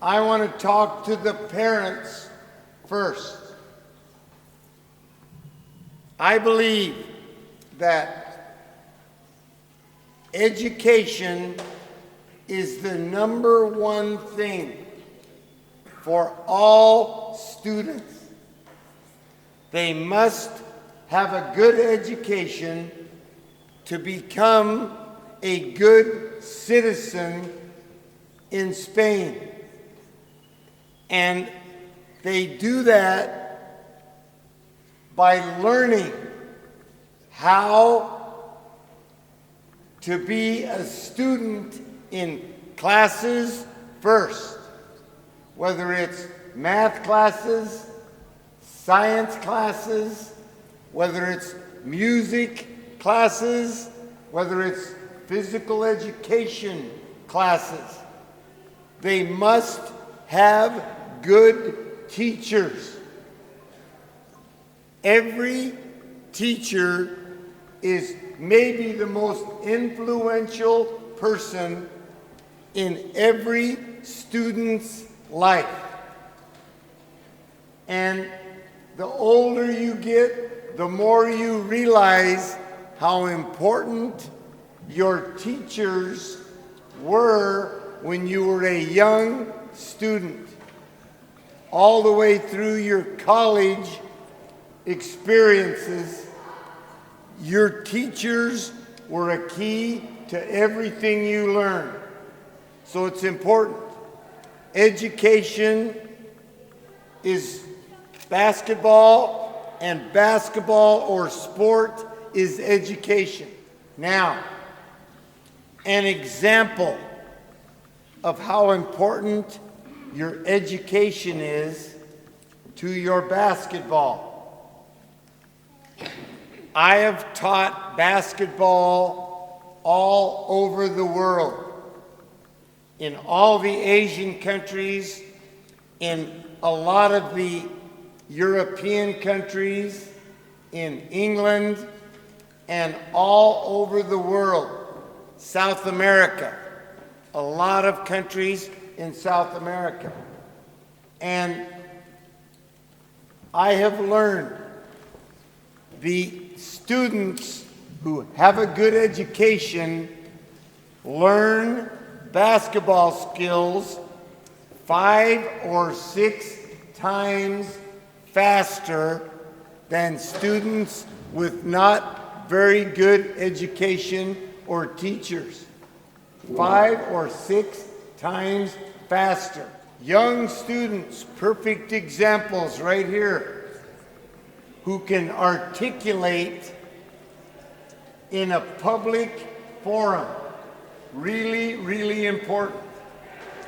I want to talk to the parents first. I believe that education is the number one thing for all students. They must have a good education to become a good citizen in Spain. And they do that by learning how to be a student in classes first, whether it's math classes, science classes, whether it's music classes, whether it's physical education classes. They must have good teachers. Every teacher is maybe the most influential person in every student's life. And the older you get, the more you realize how important your teachers were when you were a young student, all the way through your college experiences. Your teachers were a key to everything you learned. So it's important. Education is basketball, and basketball or sport is education. Now, an example of how important your education is to your basketball. I have taught basketball all over the world, in all the Asian countries, in a lot of the European countries, in England, and all over the world. South America, a lot of countries in South America. And I have learned the students who have a good education learn basketball skills 5 or 6 times faster than students with not very good education or teachers. 5 or 6 times faster. Young students, perfect examples right here, who can articulate in a public forum. Really, really important.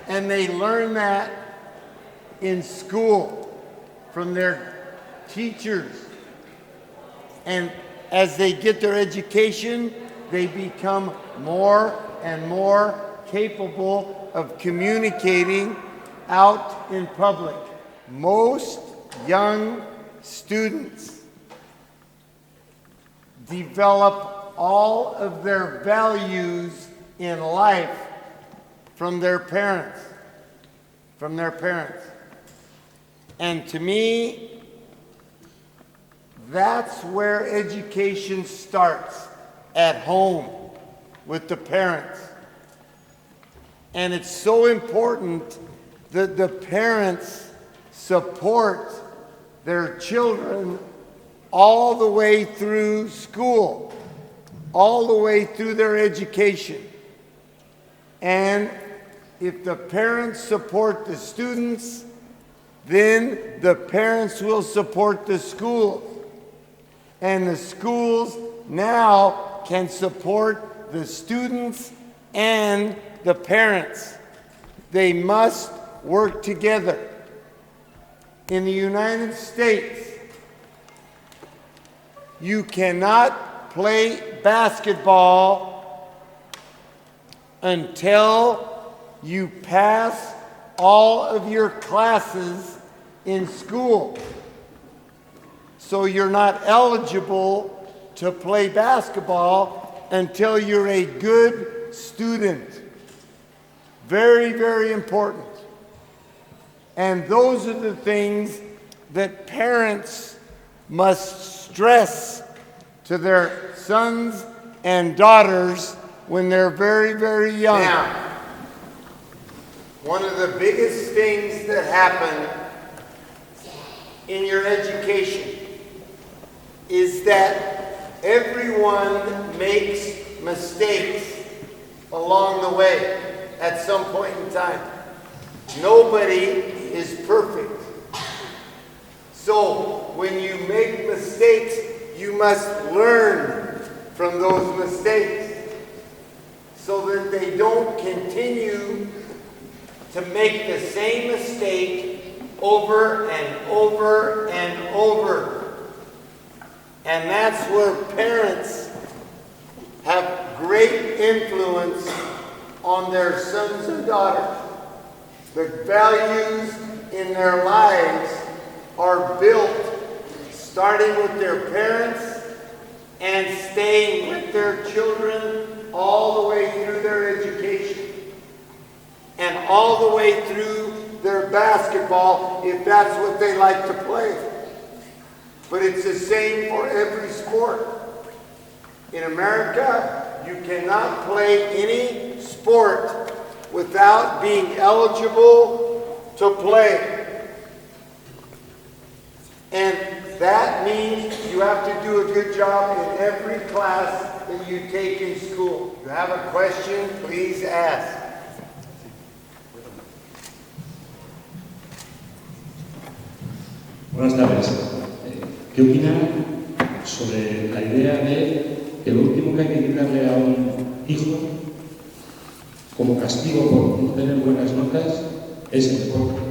And they learn that in school from their teachers. And as they get their education, they become more and more capable of communicating out in public. Most young students develop all of their values in life from their parents. And to me, that's where education starts, at home with the parents. And it's so important that the parents support their children all the way through school, all the way through their education. And if the parents support the students, then the parents will support the schools. And the schools now can support the students and the parents. They must work together. In the United States, you cannot play basketball until you pass all of your classes in school. So you're not eligible to play basketball until you're a good student. Very, very important. And those are the things that parents must stress to their sons and daughters when they're very, very young. Now, one of the biggest things that happen in your education is that everyone makes mistakes along the way at some point in time. Nobody is perfect. So when you make mistakes, you must learn from those mistakes so that they don't continue to make the same mistake over and over and over. And that's where parents have great influence on their sons and daughters. The values in their lives are built starting with their parents and staying with their children all the way through their education and all the way through their basketball if that's what they like to play. But it's the same for every sport. In America, you cannot play any sport without being eligible to play. And that means you have to do a good job in every class that you take in school. If you have a question, please ask. Buenas tardes. ¿Qué opinan sobre la idea de que lo último que hay que quitarle a un hijo como castigo por no tener buenas notas es el deporte?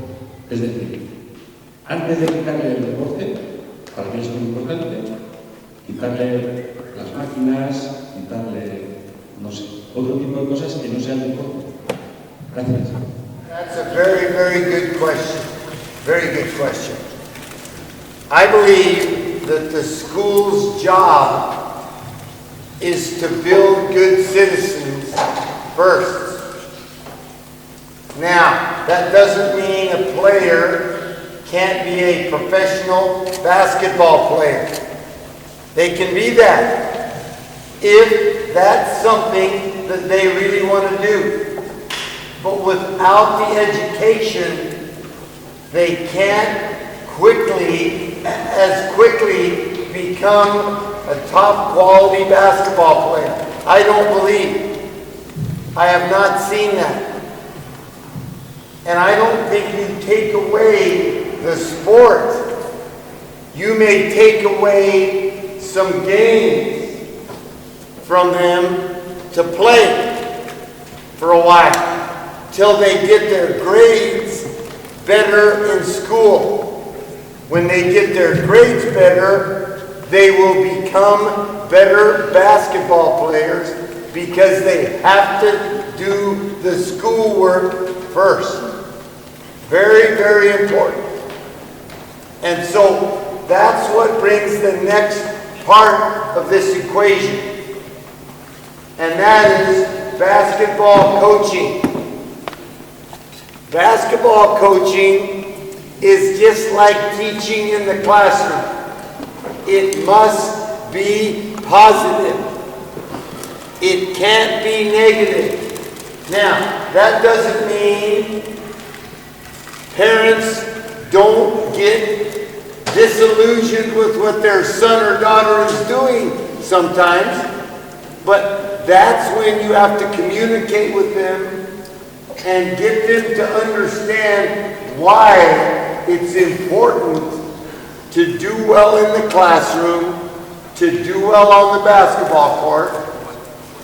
Es decir, antes de quitarle el deporte, para mí es muy importante, quitarle las máquinas, quitarle, no sé, otro tipo de cosas que no sean deporte. Gracias. That's a very, very good question. Very good question. I believe that the school's job is to build good citizens first. Now, that doesn't mean a player can't be a professional basketball player. They can be that if that's something that they really want to do. But without the education, they can't as quickly become a top quality basketball player. I don't believe. I have not seen that. And I don't think you take away the sport. You may take away some games from them to play for a while till they get their grades better in school. When they get their grades better, they will become better basketball players because they have to do the schoolwork first. Very, very important. And so that's what brings the next part of this equation. And that is basketball coaching. Basketball coaching is just like teaching in the classroom. It must be positive. It can't be negative. Now, that doesn't mean parents don't get disillusioned with what their son or daughter is doing sometimes, but that's when you have to communicate with them and get them to understand why it's important to do well in the classroom, to do well on the basketball court,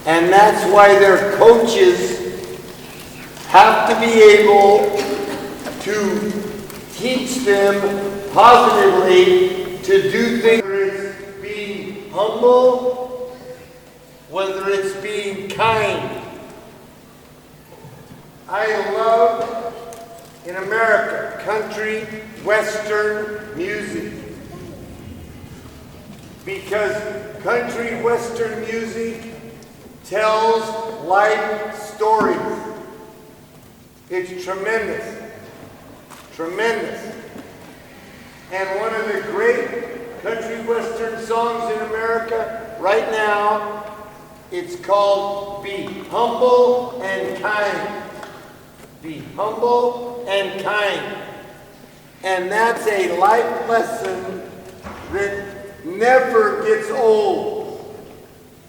and that's why their coaches have to be able to teach them positively to do things, whether it's being humble, whether it's being kind. I love, in America, country western music. Because country western music tells life stories. It's tremendous. Tremendous. And one of the great country western songs in America right now, it's called Be Humble and Kind. Be humble and kind. And that's a life lesson that never gets old.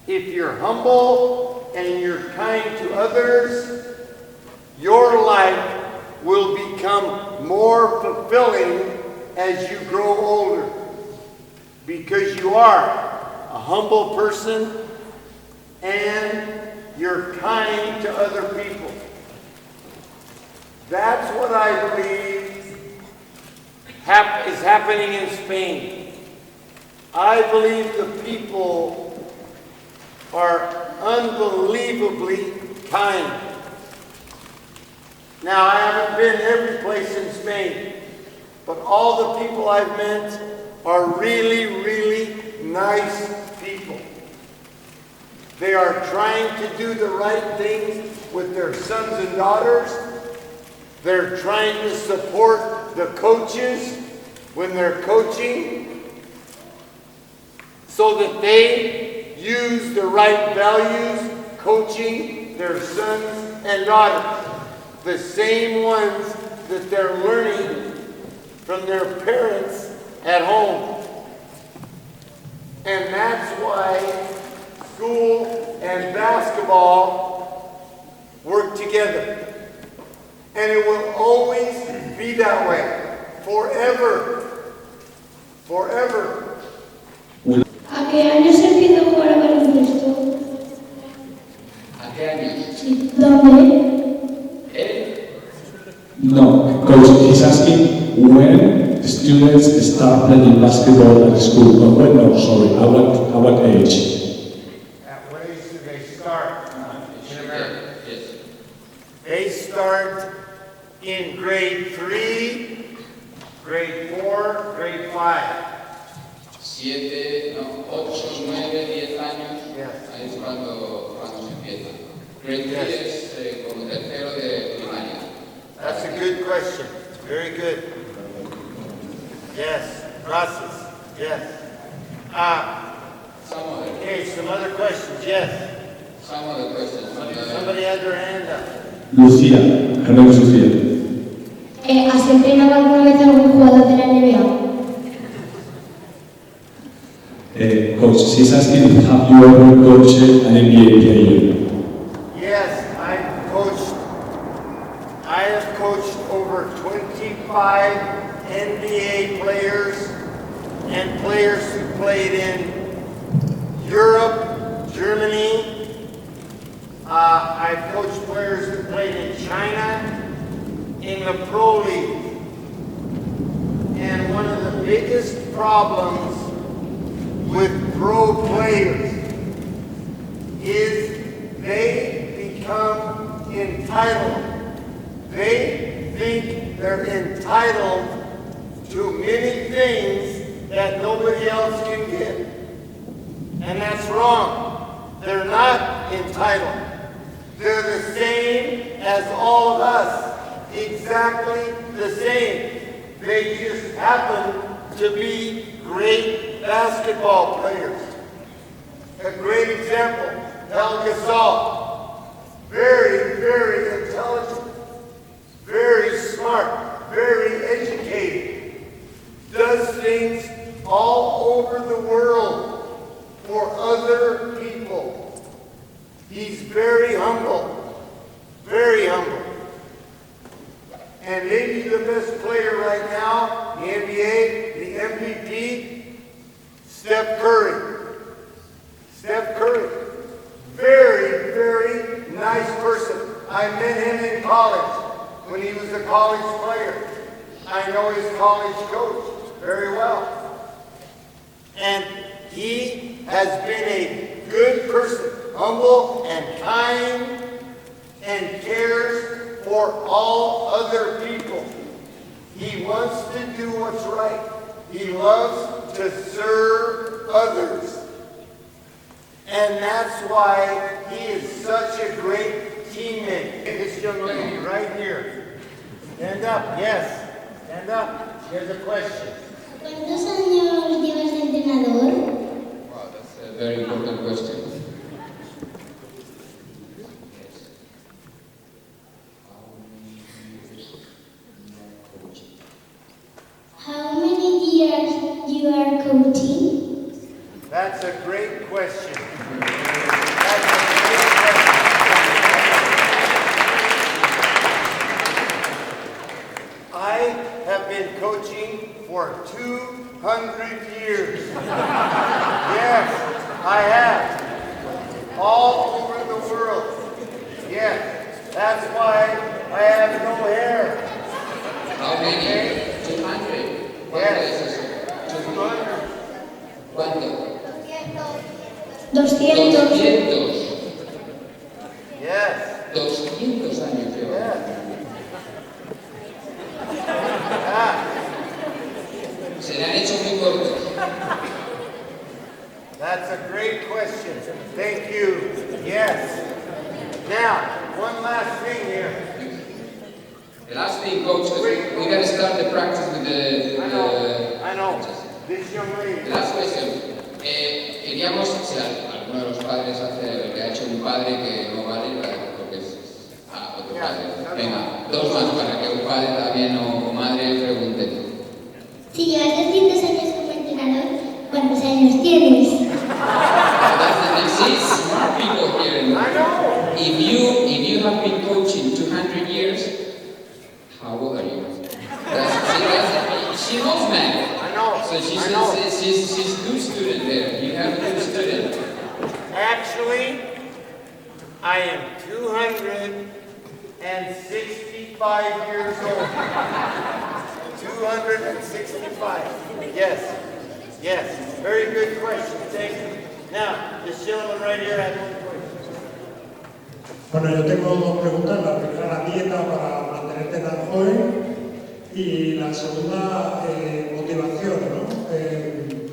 If you're humble and you're kind to others, your life will become more fulfilling as you grow older. Because you are a humble person and you're kind to other people. That's what I believe is happening in Spain. I believe the people are unbelievably kind. Now, I haven't been every place in Spain, but all the people I've met are really, really nice people. They are trying to do the right things with their sons and daughters. They're trying to support the coaches when they're coaching so that they use the right values coaching their sons and daughters. The same ones that they're learning from their parents at home. And that's why school and basketball work together. And it will always be that way. Forever. Forever. ¿A qué años se empieza a jugar a baloncesto? ¿A qué años? Sí. ¿Dónde? No, coach, he's asking when students start playing basketball at school. At what age? At what age do they start in America? Yes. They start in grade 3, grade 4, grade 5. 7, 8, 9, 10 años, Yes. ahí es cuando se empieza. Grade 3 es como tercero de primaria. That's a good question. Very good. Yes. Gracias. Yes. Okay, some other questions. Yes. Some other questions. Somebody had their hand up. Lucía, her name is Lucía. ¿Has entrenado alguna vez a algún jugador de la NBA? Coach, she's asking if have you ever coached an NBA player? Yes, I have coached over 25 NBA players and players who played in Europe, Germany. I've coached players who played in China, in the Pro League. And one of the biggest problems with pro players is they become entitled. They think they're entitled to many things that nobody else can get. And that's wrong. They're not entitled. They're the same as all of us. Exactly the same. They just happen to be great basketball players. A great example, Helga Gasol. Very, very intelligent, very smart, very educated. Does things all over the world for other people. He's very humble, very humble. And maybe the best player right now, the NBA, the MVP, Steph Curry. Steph Curry. Very, very nice person. I met him in college when he was a college player. I know his college coach very well. And he has been a good person, humble and kind, and cares for all other people. He wants to do what's right. He loves to serve others. And that's why he is such a great teammate. This young lady right here. Stand up, yes. Stand up. Here's a question. ¿Cuántos años llevas de entrenador? Wow, that's a very important question. How many years you are coaching? That's a great question. That's a great question. I have been coaching for 200 years. Yes, I have. All over the world. Yes, that's why I have no hair. How many? 200. Yes. 200. ¿Cuánto? 200. 200. Yes. 200 años llevo. Yes. Ah, Se le han hecho muy cortos. that's a great question. Thank you. Yes. Now, one last thing here. The last thing, coach, we got to start the practice with the... I know. This young The lady. last question. Queríamos, si alguno de los padres hace lo que ha hecho un padre que no vale, porque es otro padre. Venga, dos más para que un padre también o madre pregunte. Si llevas 200 años como entrenador, ¿cuántos años tienes? That's the thing. See, smart people here. I know. If you have been coaching 200 years, how old are you? She knows, man. I know. So she's I know. good student there. You have a good student. Actually, I am 265 years old. 265. Yes. Yes. Very good question. Thank you. Now, this gentleman right here has one question. Bueno, yo tengo dos preguntas. La primera, la dieta para mantenerte tan joven. Y la segunda, motivación, ¿no?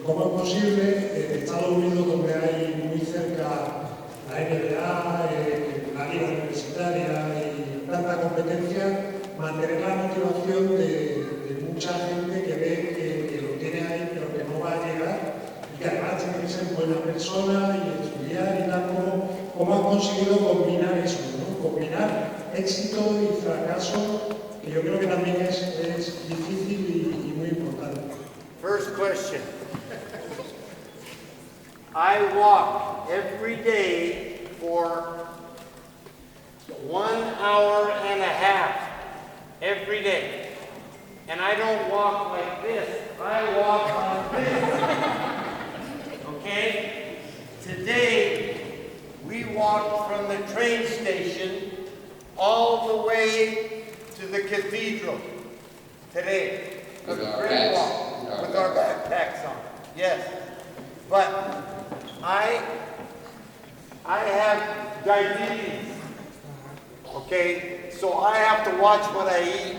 ¿Cómo es posible en Estados Unidos, donde hay muy cerca la NBA, la liga universitaria y tanta competencia, mantener la motivación de mucha gente que ve que lo tiene ahí, pero que no va a llegar y que además tiene que ser buena persona y estudiar y tal? ¿Cómo has conseguido combinar eso, ¿no? Combinar éxito y fracaso, que yo creo que también es difícil y muy importante. First question. I walk every day for 1 hour and a half every day. And I don't walk like this. I walk like this. Okay? Today, we walked from the train station all the way to the cathedral. Today. It was a great walk with our backpacks on. Yes. But I have diabetes. Okay? So I have to watch what I eat.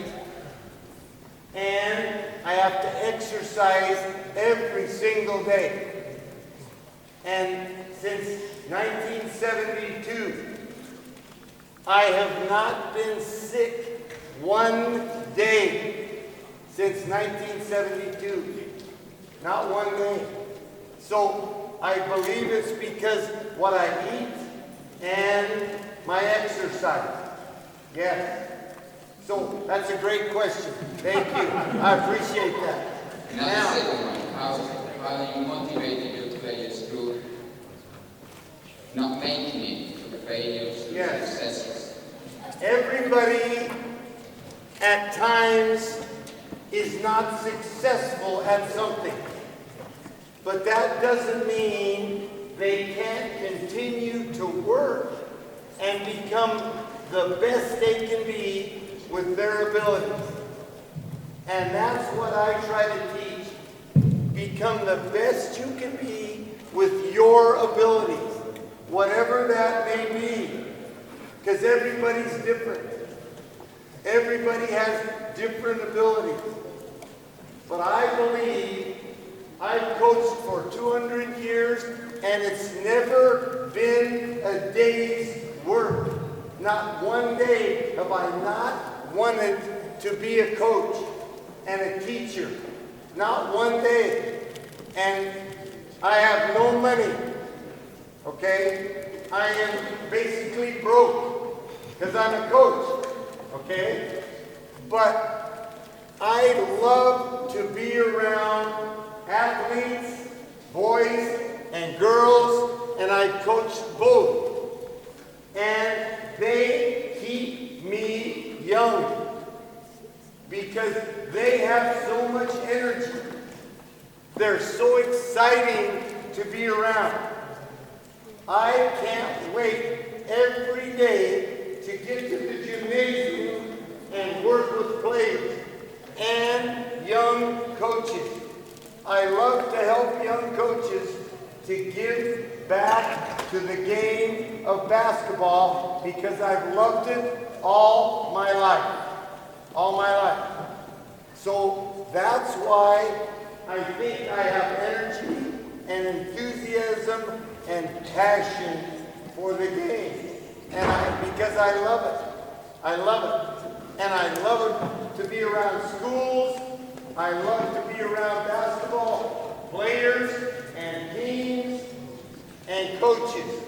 And I have to exercise every single day. And since 1972, I have not been sick one day since 1972. Not one day. So I believe it's because what I eat and my exercise. Yes. So that's a great question. Thank you. I appreciate that. Now the second one, how you motivated your players through not making it to failures, to Yes. successes? Everybody at times is not successful at something. But that doesn't mean they can't continue to work and become the best they can be with their abilities. And that's what I try to teach. Become the best you can be with your abilities, whatever that may be. Because everybody's different. Everybody has different abilities. But I believe I've coached for 200 years and it's never been a day's work. Not one day have I not wanted to be a coach. and a teacher. Not one day. And I have no money. Okay? I am basically broke because I'm a coach. Okay? But I love to be around athletes, boys and girls, and I coach both. And they keep me young because they have so much energy. They're so exciting to be around. I can't wait every day to get to the gymnasium and work with players and young coaches. I love to help young coaches to give back to the game of basketball because I've loved it all my life. All my life. So that's why I think I have energy and enthusiasm and passion for the game. And because I love it. I love it. And I love it to be around schools. I love to be around basketball players and teams and coaches.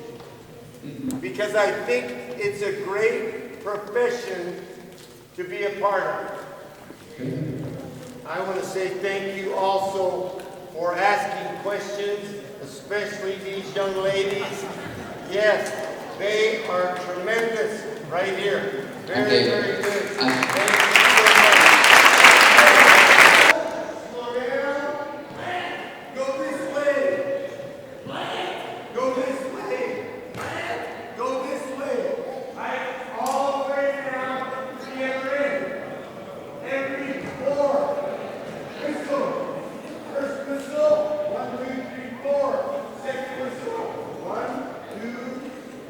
Because I think it's a great profession to be a part of. I want to say thank you also for asking questions, especially these young ladies. Yes, they are tremendous right here. Very, very good. Thank you so much. Slow down. Go this way. Go this way. Go this way. All the way down to the other end. Every four. Whistle. First whistle. 1, 2, 3, 4. Second whistle. 1, 2,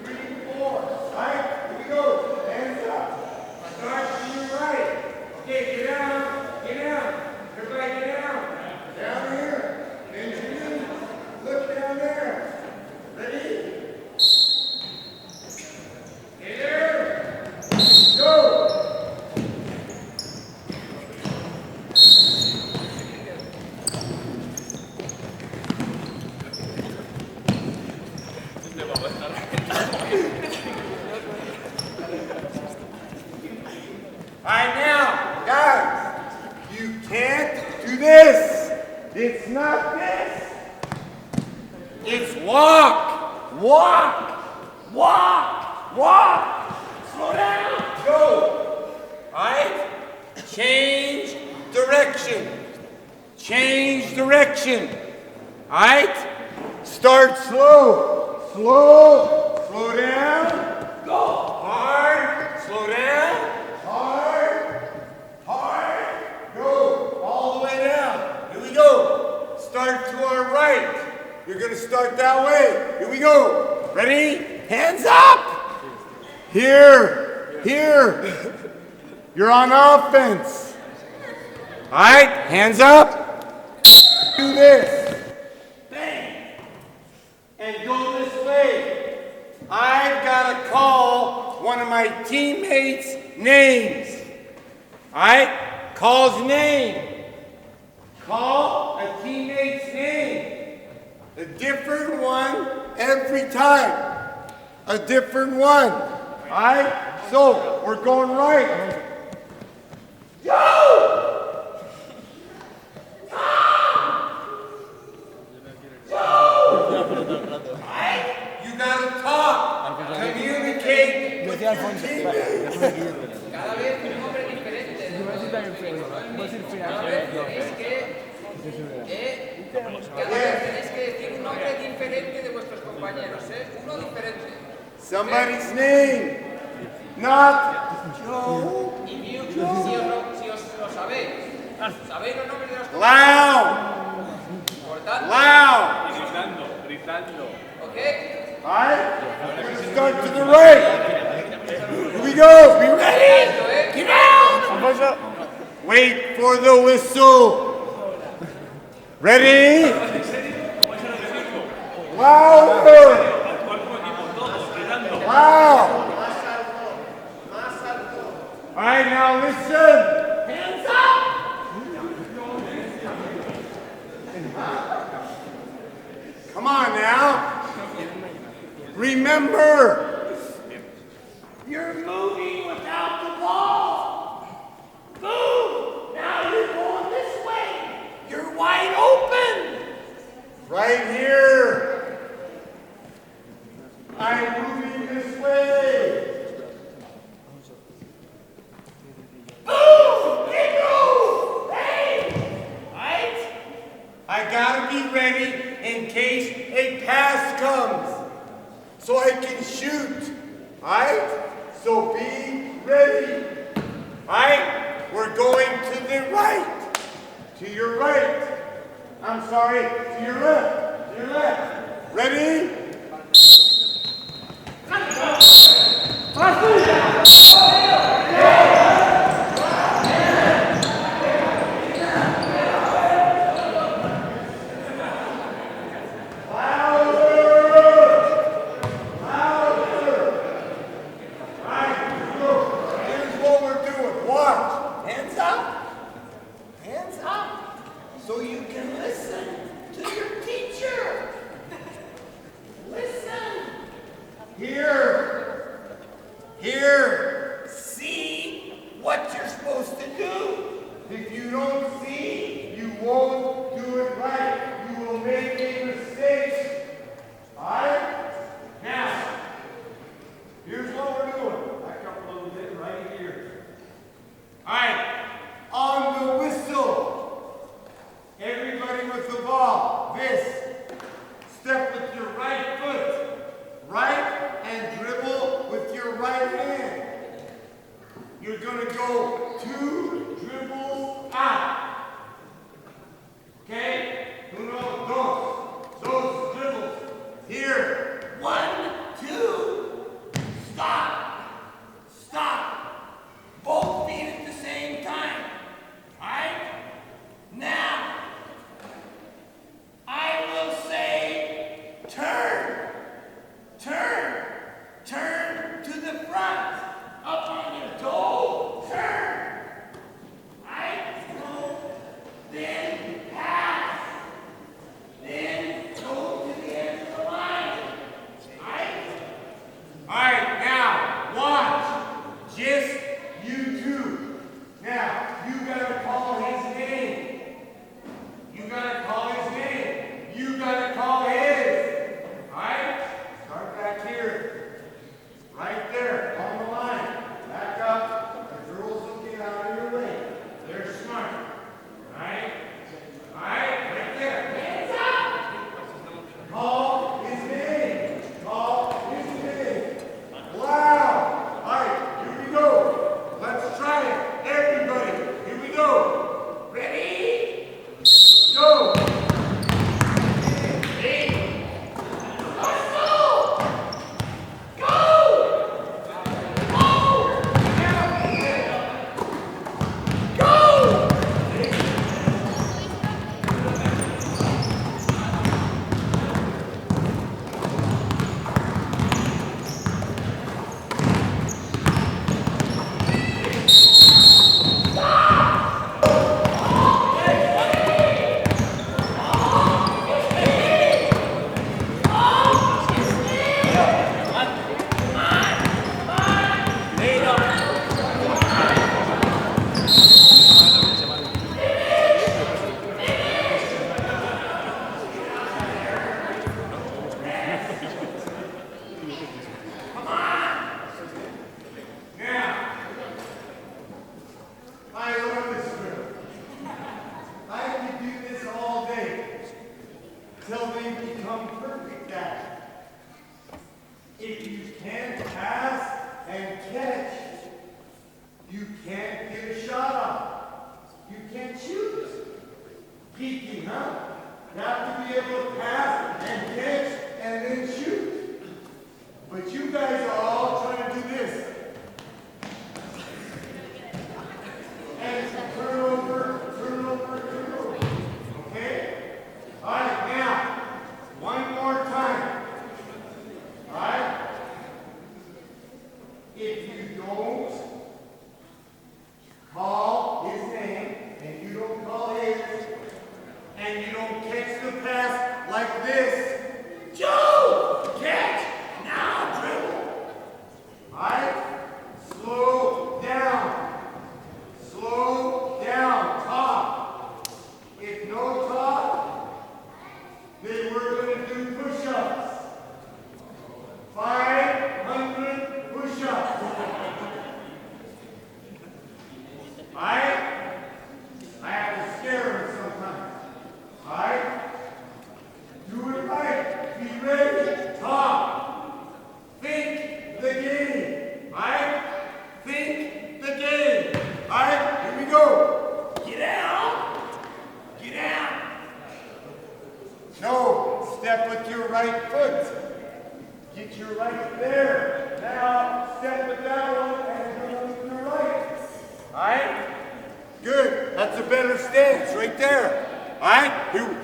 3, 4. All right, here we go. Hands up. Start to your right. Okay, get down. Get down. Everybody get down. Down here. Benjamin, look down there. Ready? Hey there. Go. Right now, guys, you can't do this. It's not this. It's walk, walk, walk, walk. Slow down. Go. All right? Change direction. Change direction. All right? Start slow. Slow. Slow down. Go. Hard. Slow down. Hard. Hard. Go. All the way down. Here we go. Start to our right. You're going to start that way. Here we go. Ready? Hands up. Here. Here. You're on offense. All right? Hands up. Do this. Bang. And go this way. I've got to call one of my teammates' names. All right? Call his name. Call a teammate's name. A different one every time. A different one. All right? So, we're going right. Joe! Tom! Joe! Right? You gotta talk. Communicate with your teammates. Cada vez un nombre diferente. Cada vez tenéis que decir un nombre diferente de vuestros compañeros, ¿eh? Uno diferente. Somebody's name. Not Joe. Y si os lo sabéis, ¿sabéis los nombres de los compañeros? Loud. Importante. Loud. Gritando. ¿Ok? All right? We're going to start to the right. Here we go. Be ready. Get down. Wait for the whistle. Ready? Louder. Wow. All right, now listen. Hands up. You're moving without the ball. Move! Now you're going this way. You're wide open. Right here. I'm moving this way. Boom! Big move! Hey! Right? I gotta be ready in case a pass comes, so I can shoot. Alright? So be ready. Alright? We're going to the right. To your right. I'm sorry, to your left. To your left. Ready? So you can listen to your teacher. Listen. Here. Here. See what you're supposed to do. If you don't see, you won't do it right. You will make a mistake. Alright? Now, here's what we're doing. Back up a little bit right here. Alright. On the whistle. Everybody with the ball. This. Step with your right foot. Right, and dribble with your right hand. You're going to go 2 dribbles out. Okay? Uno, dos. Those dribbles. Here. 1, 2. Stop. Stop. Both feet at the same time. Alright? Now, I will say turn. Turn. Turn to the front. Up on your toe. Turn. Right? Go. Then pass. Then go to the end of the line. Right? Alright, now, watch. Just you two. Now, you gotta call his name. You gotta call his name. You gotta call his. Alright? Start back here. Right there, on the line. Back up. The girls will get out of your way. They're smart. Alright? Alright, right there. Hands up! Call his name. Call his name. Wow! Alright, here we go. Let's try it. Everybody, here we go. Ready? Go! Right?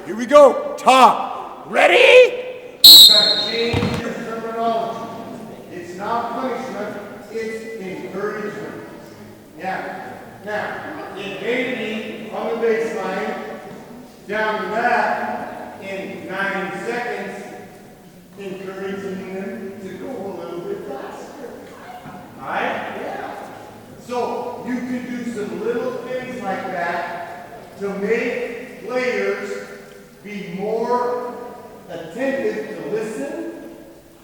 Here we go. Talk. Ready? Change your terminology. It's not punishment, it's encouragement. Yeah. Now, it may be on the baseline, down to that in 9 seconds, encouraging them to go a little bit faster. Alright? Yeah. So you can do some little things like that to make players be more attentive to listen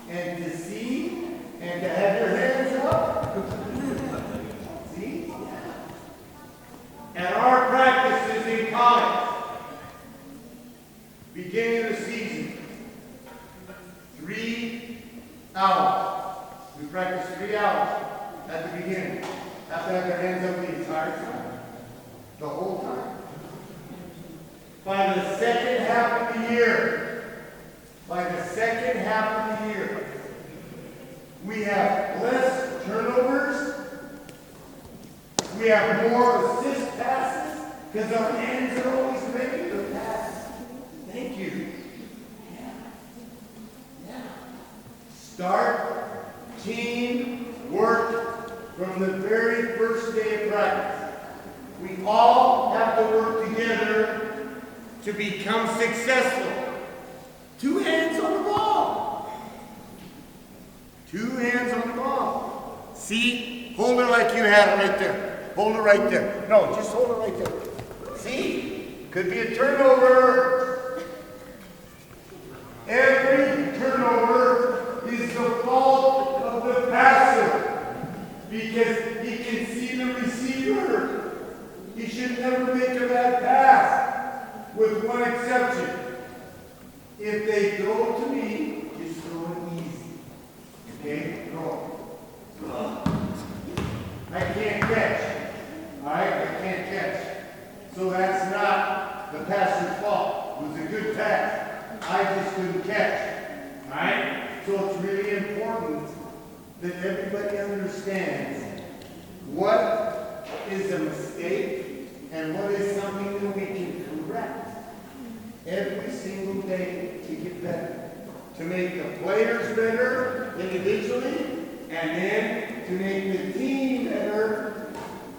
and to see and to have their hands up. See? Yeah. And our practices in college, beginning of the season, 3 hours. We practice 3 hours at the beginning. Have to have their hands up the entire time. The whole time. By the second half of the year, we have less turnovers. We have more assist passes because our hands are always ready to pass. Thank you. Yeah. Start team work from the very first day of practice. We all have to work together to become successful. 2 hands on the ball. 2 hands on the ball. See? Hold it like you had it right there. Hold it right there. No, just hold it right there. See? Could be a turnover. Every turnover is the fault of the passer because he can see the receiver. He should never make a bad pass, with one exception. If they throw to me, just throw it easy. Okay? Throw. I can't catch. Alright? I can't catch. So that's not the passer's fault. It was a good pass. I just couldn't catch. Alright? So it's really important that everybody understands what is a mistake and what is something that we can correct every single day to get better. To make the players better individually, and then to make the team better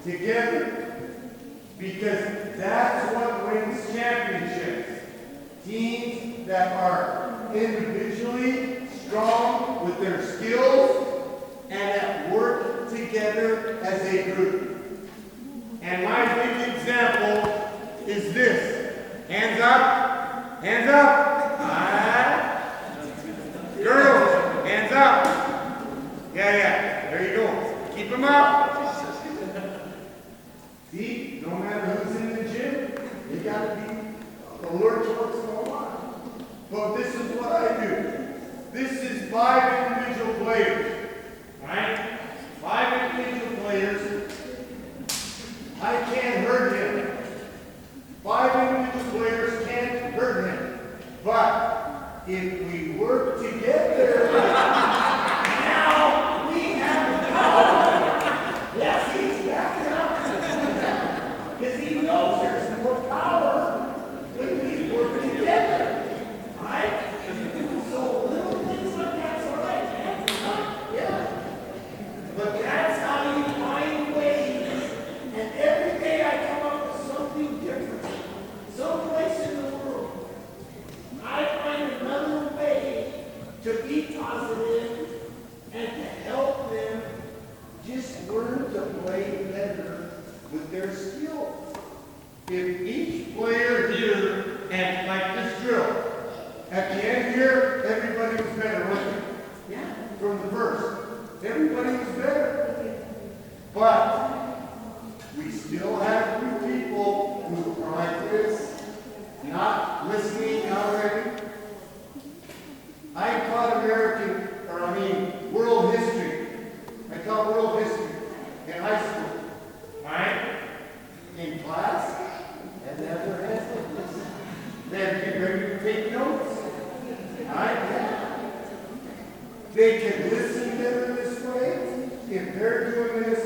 together. Because that's what wins championships. Teams that are individually strong with their skills and that work together as a group. And my big example is this. Hands up. Hands up. Girls, hands up. Yeah. There you go. Keep them up. See, no matter who's in the gym, you got to be alert to what's going on. But this is what I do. This is 5 individual players. Right? 5 individual players. I can't hurt him. 5 individual players can't hurt him. But if we work together, now we have the power. Yes, he's backing up. Because he knows there's more power when we work together. Right? So little things like that's all right, man. Yeah. But that's how you find ways. And every day I come up with something different. Someplace in the world. I find another way to be positive and to help them just learn to play better with their skills. If each player here, and like this drill, at the end here, everybody was better, wasn't it? Yeah. From the first. Everybody was better. But we still have 3 people who are like this, not listening already. I taught world history. I taught world history in high school. Right? In class, and they have their hands like this. They have to get ready to take notes. Right? Yeah. They can listen better this way. If they're doing this,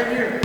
right here.